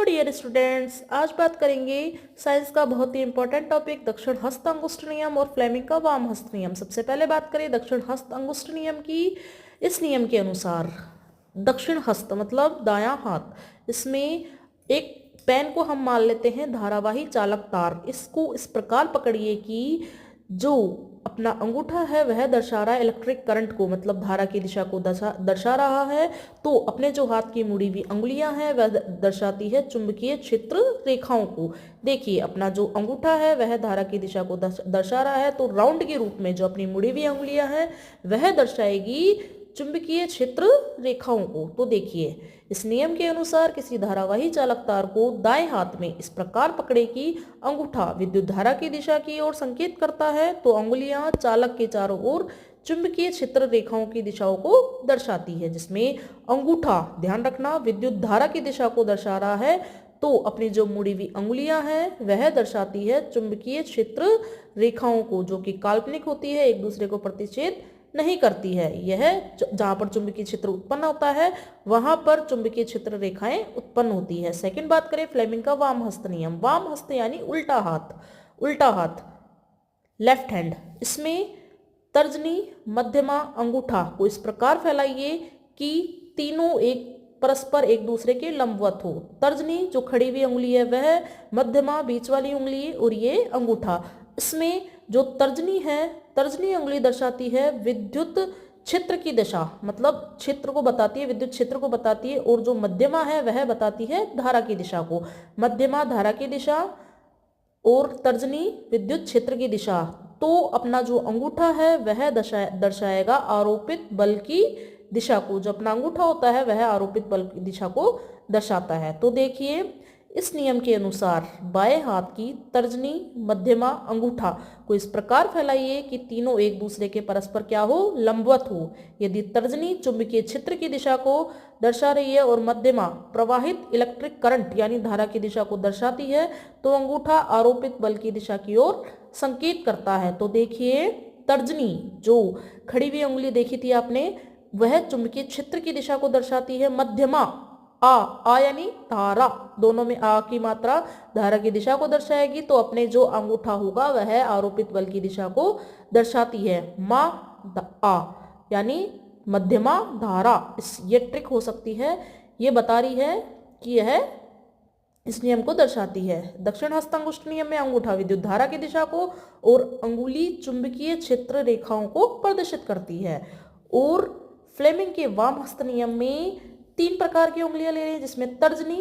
Dear students, आज बात करेंगे साइंस का बहुत ही इंपॉर्टेंट टॉपिक दक्षिण हस्त अंगुष्ठ नियम और फ्लेमिंग का वाम हस्त नियम। सबसे पहले बात करें दक्षिण हस्त अंगुष्ठ नियम की। इस नियम के अनुसार दक्षिण हस्त मतलब दायां हाथ, इसमें एक पेन को हम मान लेते हैं धारावाही चालक तार। इसको इस प्रकार पकड़िए कि जो अपना अंगूठा है वह दर्शा रहा है इलेक्ट्रिक करंट को, मतलब धारा की दिशा को दर्शा रहा है। तो अपने जो हाथ की मुड़ी हुई अंगुलियां हैं वह दर्शाती है चुंबकीय क्षेत्र रेखाओं को। देखिए अपना जो अंगूठा है वह धारा की दिशा को दर्शा रहा है, तो राउंड के रूप में जो अपनी मुड़ी हुई अंगुलियां हैं वह दर्शाएगी चुंबकीय क्षेत्र रेखाओं को। तो देखिए इस नियम के अनुसार किसी धारावाही चालक तार को दाएं हाथ में इस प्रकार पकड़े कि अंगूठा विद्युत धारा की दिशा की ओर संकेत करता है, तो अंगुलियां चालक के चारों ओर चुंबकीय क्षेत्र रेखाओं की दिशाओं को दर्शाती है, जिसमें अंगूठा, ध्यान रखना, विद्युत धारा की दिशा को दर्शा रहा है, तो अपनी जो मुड़ी हुई अंगुलियां हैं वह दर्शाती है चुंबकीय क्षेत्र रेखाओं को, जो कि काल्पनिक होती है, एक दूसरे को प्रतिच्छेद नहीं करती है। यह जहां पर चुंबकीय क्षेत्र उत्पन्न होता है वहां पर चुंबकीय क्षेत्र रेखाएं उत्पन्न होती है। सेकंड बात करें फ्लेमिंग का वाम हस्त नियम। वाम हस्त यानी उल्टा हाथ, उल्टा हाथ, लेफ्ट हैंड। इसमें तर्जनी, मध्यमा, अंगूठा को इस प्रकार फैलाइए कि तीनों एक परस्पर एक दूसरे के लंबवत हो। तर्जनी जो खड़ी हुई उंगली है वह, मध्यमा बीच वाली उंगली और ये अंगूठा। इसमें जो तर्जनी है, तर्जनी उंगली दर्शाती है विद्युत क्षेत्र की दिशा, मतलब क्षेत्र को बताती है, विद्युत क्षेत्र को बताती है, और जो मध्यमा है वह बताती है धारा की दिशा को। मध्यमा धारा की दिशा और तर्जनी विद्युत क्षेत्र की दिशा। तो अपना जो अंगूठा है वह दर्शाएगा आरोपित बल की दिशा को। जो अपना अंगूठा होता है वह आरोपित बल की दिशा को दर्शाता है। तो देखिए इस नियम के अनुसार बाएं हाथ की तर्जनी, मध्यमा, अंगूठा को इस प्रकार फैलाइए कि तीनों एक दूसरे के परस्पर क्या हो, लंबवत हो। यदि तर्जनी चुंबकीय क्षेत्र की दिशा को दर्शा रही है और मध्यमा प्रवाहित इलेक्ट्रिक करंट यानी धारा की दिशा को दर्शाती है, तो अंगूठा आरोपित बल की दिशा की ओर संकेत करता है। तो देखिए तर्जनी जो खड़ी हुई उंगली देखी थी आपने, वह चुंबकीय क्षेत्र की दिशा को दर्शाती है। मध्यमा आ यानी धारा, दोनों में आ की मात्रा धारा की दिशा को दर्शाएगी, तो अपने जो अंगूठा होगा वह आरोपित बल की दिशा को दर्शाती है। मा आ यानी मध्यमा धारा। ये ट्रिक हो सकती है, ये बता रही है कि यह इस नियम को दर्शाती है। दक्षिण हस्त अंगुष्ठ नियम में अंगूठा विद्युत धारा की दिशा को और अंगुली चुंबकीय क्षेत्र रेखाओं को प्रदर्शित करती है। और फ्लेमिंग के वाम हस्त नियम में 3 प्रकार की उंगलियां ले रहे हैं, जिसमें तर्जनी,